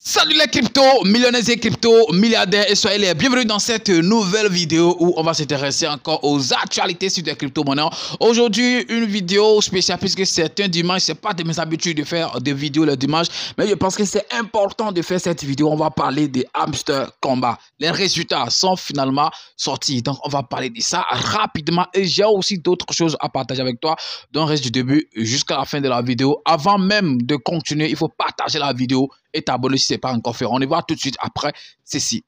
Salut les crypto millionnaires et crypto milliardaires et soyez les bienvenus dans cette nouvelle vidéo où on va s'intéresser encore aux actualités sur les crypto-monnaies. Aujourd'hui, une vidéo spéciale puisque c'est un dimanche, c'est pas de mes habitudes de faire des vidéos le dimanche, mais je pense que c'est important de faire cette vidéo. On va parler des hamster combat. Les résultats sont finalement sortis, donc on va parler de ça rapidement et j'ai aussi d'autres choses à partager avec toi. Donc reste du début jusqu'à la fin de la vidéo. Avant même de continuer, il faut partager la vidéo et t'abonner si ce n'est pas encore fait. On y va tout de suite après ceci.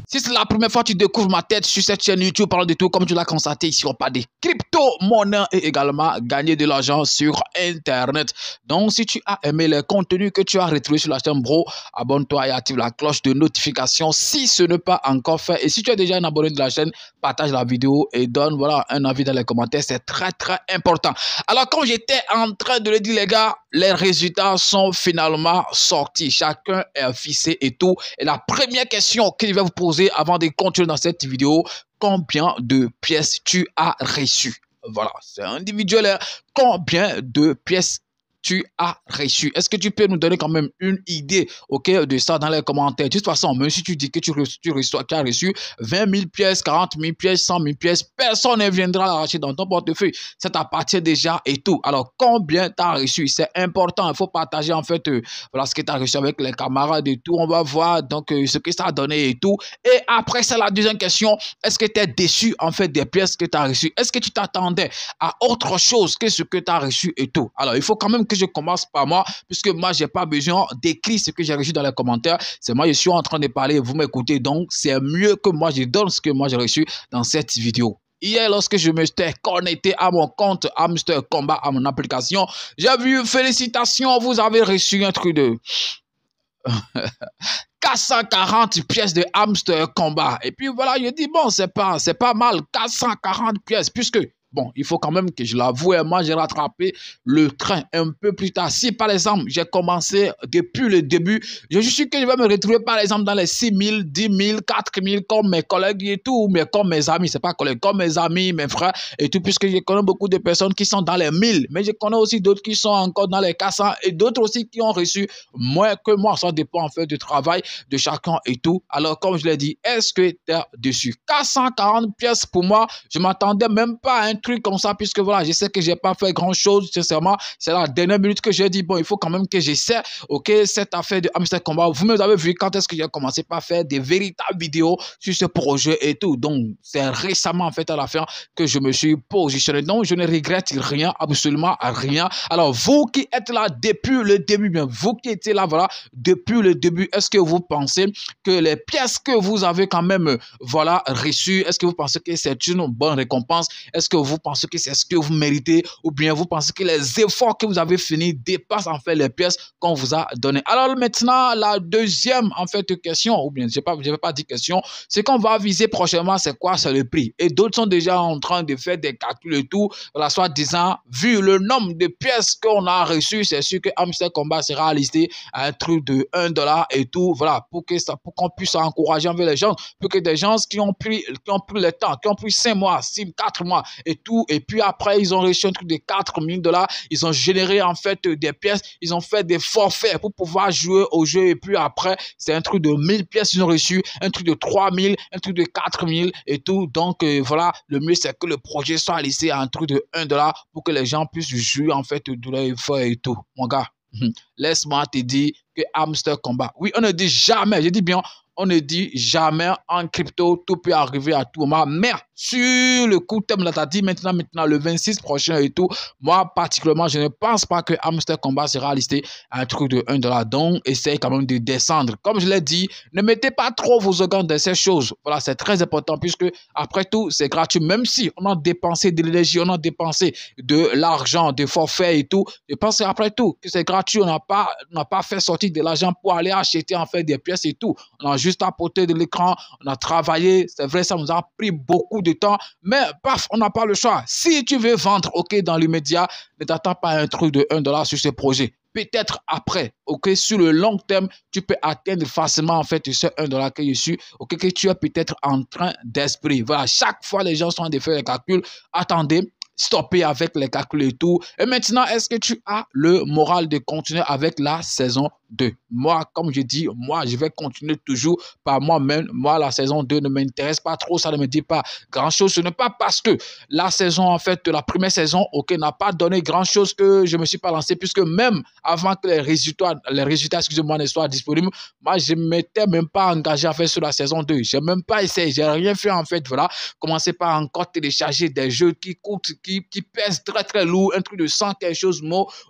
Si c'est la première fois que tu découvres ma tête sur cette chaîne YouTube, parlons de tout, comme tu l'as constaté ici, on parle des crypto-monnaies et également gagner de l'argent sur Internet. Donc, si tu as aimé les contenus que tu as retrouvés sur la chaîne, bro, abonne-toi et active la cloche de notification si ce n'est pas encore fait. Et si tu es déjà un abonné de la chaîne, partage la vidéo et donne un avis dans les commentaires. C'est très, très important. Alors, comme j'étais en train de le dire, les gars, les résultats sont finalement sortis. Chacun est fixé et tout. Et la première question que je vais vous poser avant de continuer dans cette vidéo, combien de pièces tu as reçues? Voilà, c'est individuel. Combien de pièces tu as reçu? Est-ce que tu peux nous donner quand même une idée, ok, de ça dans les commentaires? De toute façon, même si tu dis que tu as reçu 20 000 pièces, 40 000 pièces, 100 000 pièces, personne ne viendra l'arracher dans ton portefeuille. Ça t'appartient déjà et tout. Alors, combien tu as reçu? C'est important. Il faut partager en fait voilà, ce que tu as reçu avec les camarades et tout. On va voir donc ce que ça a donné et tout. Et après, c'est la deuxième question. Est-ce que tu es déçu en fait des pièces que tu as reçues? Est-ce que tu t'attendais à autre chose que ce que tu as reçu et tout? Alors, il faut quand même que je commence par moi, puisque moi, j'ai pas besoin d'écrire ce que j'ai reçu dans les commentaires. C'est moi, je suis en train de parler, vous m'écoutez, donc c'est mieux que moi, je donne ce que moi j'ai reçu dans cette vidéo. Hier, lorsque je me suis connecté à mon compte Hamster Combat, à mon application, j'ai vu, félicitations, vous avez reçu un truc de 440 pièces de Hamster Combat. Et puis voilà, je dis, bon, c'est pas mal, 440 pièces, puisque bon, il faut quand même que je l'avoue, moi j'ai rattrapé le train un peu plus tard. Si par exemple j'ai commencé depuis le début, je suis sûr que je vais me retrouver par exemple dans les 6 000, 10 000, 4 000 comme mes collègues et tout, mais comme mes amis, c'est pas collègues, comme mes amis, mes frères et tout, puisque je connais beaucoup de personnes qui sont dans les 1000, mais je connais aussi d'autres qui sont encore dans les 400 et d'autres aussi qui ont reçu moins que moi. Ça dépend en fait du travail de chacun et tout. Alors comme je l'ai dit, est-ce que tu es dessus? 440 pièces pour moi, je m'attendais même pas à un truc comme ça, puisque voilà, je sais que j'ai pas fait grand chose, sincèrement. C'est la dernière minute que j'ai dit, bon, il faut quand même que j'essaie, ok, cette affaire de Hamster Combat. Vous me avez vu quand est-ce que j'ai commencé par faire des véritables vidéos sur ce projet et tout. Donc, c'est récemment, en fait, à la fin, que je me suis positionné. Donc, je ne regrette rien, absolument rien. Alors, vous qui êtes là depuis le début, bien, vous qui étiez là, voilà, depuis le début, est-ce que vous pensez que les pièces que vous avez quand même, voilà, reçues, est-ce que vous pensez que c'est une bonne récompense? Est-ce que vous pensez que c'est ce que vous méritez, ou bien vous pensez que les efforts que vous avez finis dépassent en fait les pièces qu'on vous a données? Alors maintenant, la deuxième en fait question, ou bien je vais pas dire question, c'est qu'on va viser prochainement, c'est quoi? C'est le prix. Et d'autres sont déjà en train de faire des calculs et tout, voilà, soit disant, vu le nombre de pièces qu'on a reçues, c'est sûr que Hamster Combat sera listé à un truc de $1 et tout, voilà, pour qu'on puisse encourager envers les gens, pour que des gens qui ont pris le temps, qui ont pris 5 mois, 4 mois et tout, et puis après ils ont reçu un truc de $4 000, ils ont généré en fait des pièces, ils ont fait des forfaits pour pouvoir jouer au jeu, et puis après c'est un truc de 1000 pièces ils ont reçu, un truc de 3000, un truc de 4000 et tout. Donc voilà, le mieux c'est que le projet soit laissé à un truc de $1 pour que les gens puissent jouer en fait de leur effort et tout. Mon gars, laisse-moi te dire que Hamster Combat, oui, on ne dit jamais, je dis bien, on ne dit jamais en crypto, tout peut arriver à tout moment. Mais sur le coup, thème là, t'as dit maintenant, le 26 prochain et tout, moi, particulièrement, je ne pense pas que Hamster Combat sera listé à un truc de $1. Donc, essayez quand même de descendre. Comme je l'ai dit, ne mettez pas trop vos organes dans ces choses. Voilà, c'est très important puisque, après tout, c'est gratuit. Même si on a dépensé de l'énergie, on a dépensé de l'argent, des forfaits et tout, je pense qu'après tout, que c'est gratuit. On n'a pas fait sortir de l'argent pour aller acheter en fait des pièces et tout. On a juste apporté de l'écran, on a travaillé, c'est vrai, ça nous a pris beaucoup de temps, mais paf, on n'a pas le choix. Si tu veux vendre, ok, dans l'immédiat, ne t'attends pas à un truc de $1 sur ce projet. peut-être après, ok, sur le long terme, tu peux atteindre facilement en fait ce 1 dollar que je suis, ok, que tu es peut-être en train d'esprit. Voilà, chaque fois les gens sont en train de faire les calculs, attendez, stopper avec les calculs et tout. Et maintenant, est-ce que tu as le moral de continuer avec la saison 2? Moi, comme je dis, moi, je vais continuer toujours par moi-même. Moi, la saison 2 ne m'intéresse pas trop. Ça ne me dit pas grand-chose. Ce n'est pas parce que la saison, en fait, la première saison, ok, n'a pas donné grand-chose que je ne me suis pas lancé, puisque même avant que les résultats, excusez-moi, ne soient disponibles, moi, je ne m'étais même pas engagé à faire sur la saison 2. Je n'ai même pas essayé. Je n'ai rien fait, en fait. Voilà. Commencer par encore télécharger des jeux qui coûtent, qui pèsent très, très lourd. Un truc de 100 quelque chose,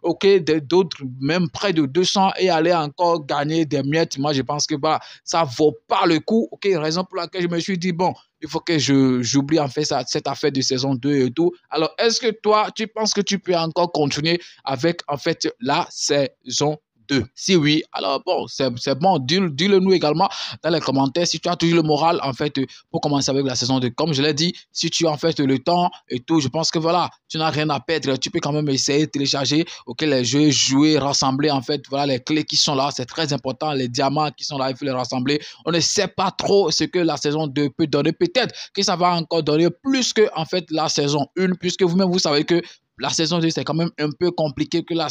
ok, d'autres, même près de 200 et aller encore gagner des miettes. Moi, je pense que voilà, ça vaut pas le coup. Ok, raison pour laquelle je me suis dit, bon, il faut que j'oublie en fait cette affaire de saison 2 et tout. Alors, est-ce que toi, tu penses que tu peux encore continuer avec en fait la saison 2? Si oui, alors bon, c'est bon, dis-le nous également dans les commentaires si tu as toujours le moral en fait pour commencer avec la saison 2. Comme je l'ai dit, si tu as en fait le temps et tout, je pense que voilà, tu n'as rien à perdre, tu peux quand même essayer de télécharger, ok, les jeux, jouer, rassembler en fait, voilà les clés qui sont là, c'est très important, les diamants qui sont là, il faut les rassembler. On ne sait pas trop ce que la saison 2 peut donner, peut-être que ça va encore donner plus que en fait la saison 1, puisque vous-même vous savez que la saison 2, c'est quand même un peu compliqué que la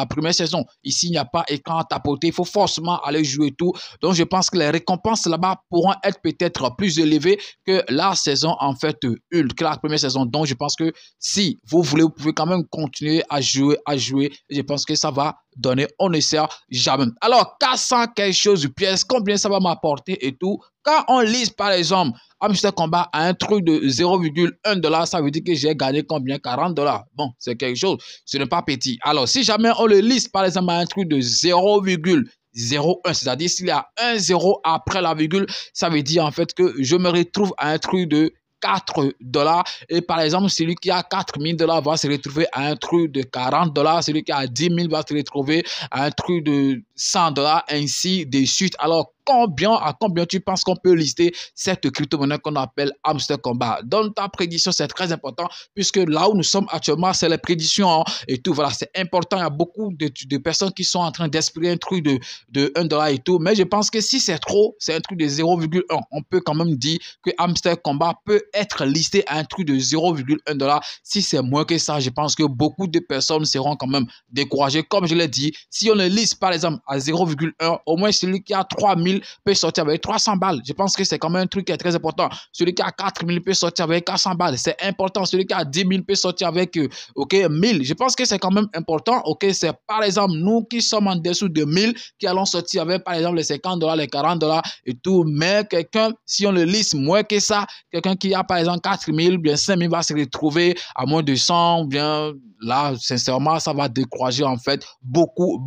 première saison. Ici, il n'y a pas écran à tapoter. Il faut forcément aller jouer tout. Donc, je pense que les récompenses là-bas pourront être peut-être plus élevées que la saison, en fait, que la première saison. Donc, je pense que si vous voulez, vous pouvez quand même continuer à jouer. Et je pense que ça va donner, on ne sait jamais. Alors, 400 quelque chose de pièces, combien ça va m'apporter et tout. Quand on lise, par exemple, Hamster Combat à un truc de 0,1 dollar, ça veut dire que j'ai gagné combien? 40 dollars. Bon, c'est quelque chose. Ce n'est pas petit. Alors, si jamais on le liste, par exemple, à un truc de 0,01, c'est-à-dire s'il y a un 0 après la virgule, ça veut dire en fait que je me retrouve à un truc de 4 dollars. Et par exemple, celui qui a 4000 dollars va se retrouver à un truc de 40 dollars. Celui qui a 10 000 va se retrouver à un truc de 100 dollars, ainsi de suite. Alors, à combien tu penses qu'on peut lister cette crypto-monnaie qu'on appelle Hamster Combat? Donne ta prédiction, c'est très important, puisque là où nous sommes actuellement, c'est les prédictions hein, et tout. Voilà, c'est important. Il y a beaucoup de personnes qui sont en train d'espérer un truc de 1 dollar et tout. Mais je pense que si c'est trop, c'est un truc de 0,1. On peut quand même dire que Hamster Combat peut être listé à un truc de 0,1 dollar. Si c'est moins que ça, je pense que beaucoup de personnes seront quand même découragées. Comme je l'ai dit, si on le liste par exemple à 0,1, au moins celui qui a 3000 peut sortir avec 300 balles. Je pense que c'est quand même un truc qui est très important. Celui qui a 4000 peut sortir avec 400 balles. C'est important. Celui qui a 10 000 peut sortir avec 1000. Je pense que c'est quand même important. Ok, c'est par exemple nous qui sommes en dessous de 1000 qui allons sortir avec par exemple les 50 dollars, les 40 dollars et tout. Mais quelqu'un, si on le liste moins que ça, quelqu'un qui a par exemple 4000, bien 5000 va se retrouver à moins de 100, bien là, sincèrement, ça va décourager en fait beaucoup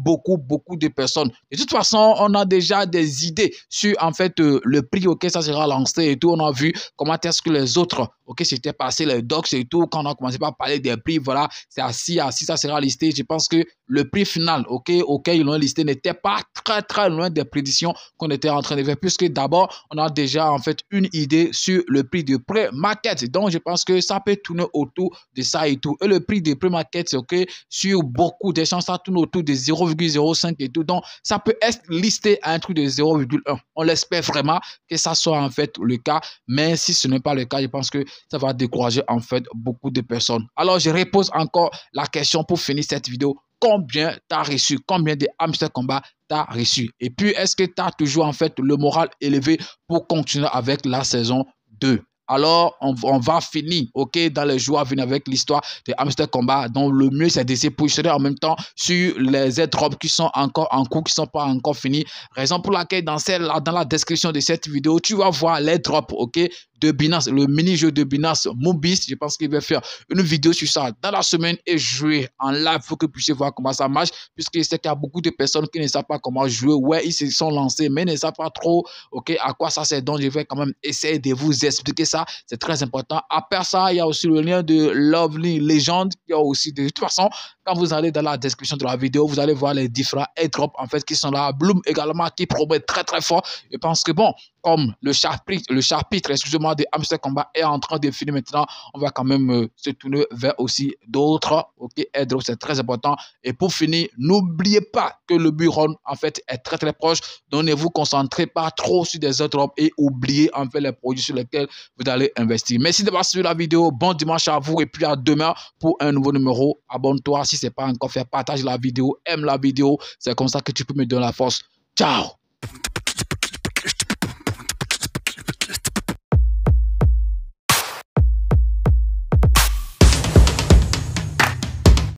de personnes. De toute façon, on a déjà des idées sur en fait le prix auquel ça sera lancé et tout. On a vu comment est-ce que les autres, ok, c'était passé les docs et tout. Quand on a commencé par parler des prix, voilà, c'est assis, ça sera listé. Je pense que le prix final, ok, auquel ils l'ont listé n'était pas très loin des prédictions qu'on était en train de faire, puisque d'abord, on a déjà en fait une idée sur le prix de pré-market. Donc, je pense que ça peut tourner autour de ça et tout. Et le prix de pré-market, ok, sur beaucoup d'échanges, ça tourne autour de 0,05 et tout. Donc, ça peut être listé à un truc de 0,1. On l'espère vraiment que ça soit en fait le cas. Mais si ce n'est pas le cas, je pense que ça va décourager en fait beaucoup de personnes. Alors, je repose encore la question pour finir cette vidéo. Combien tu as reçu? Combien de Hamster Combat tu as reçu? Et puis, est-ce que tu as toujours en fait le moral élevé pour continuer avec la saison 2? Alors, on va finir, ok, dans les jours à venir avec l'histoire de Hamster Combat. Donc, le mieux, c'est de se positionner en même temps sur les airdrops qui sont encore en cours, qui ne sont pas encore finis. Raison pour laquelle, dans la description de cette vidéo, tu vas voir l'airdrop, ok, de Binance, le mini-jeu de Binance Mobis. Je pense qu'il va faire une vidéo sur ça dans la semaine et jouer en live pour que vous puissiez voir comment ça marche, puisque c'est qu'il y a beaucoup de personnes qui ne savent pas comment jouer. Ouais, ils se sont lancés, mais ne savent pas trop, ok, à quoi ça sert. Donc, je vais quand même essayer de vous expliquer ça. C'est très important. Après ça, il y a aussi le lien de Lovely Legend. Il y a aussi, de toute façon, Quand vous allez dans la description de la vidéo, vous allez voir les différents airdrops en fait qui sont là. Bloom également qui promet très très fort. Je pense que bon, comme le chapitre excusez-moi, de Hamster Combat est en train de finir maintenant, on va quand même se tourner vers aussi d'autres. Ok, airdrops, c'est très important. Et pour finir, n'oubliez pas que le bureau en fait est très très proche. Donc ne vous concentrez pas trop sur des airdrops et oubliez en fait les produits sur lesquels vous allez investir. Merci d'avoir suivi la vidéo. Bon dimanche à vous et puis à demain pour un nouveau numéro. Abonne-toi si ce n'est pas encore fait. Partage la vidéo, aime la vidéo. C'est comme ça que tu peux me donner la force. Ciao!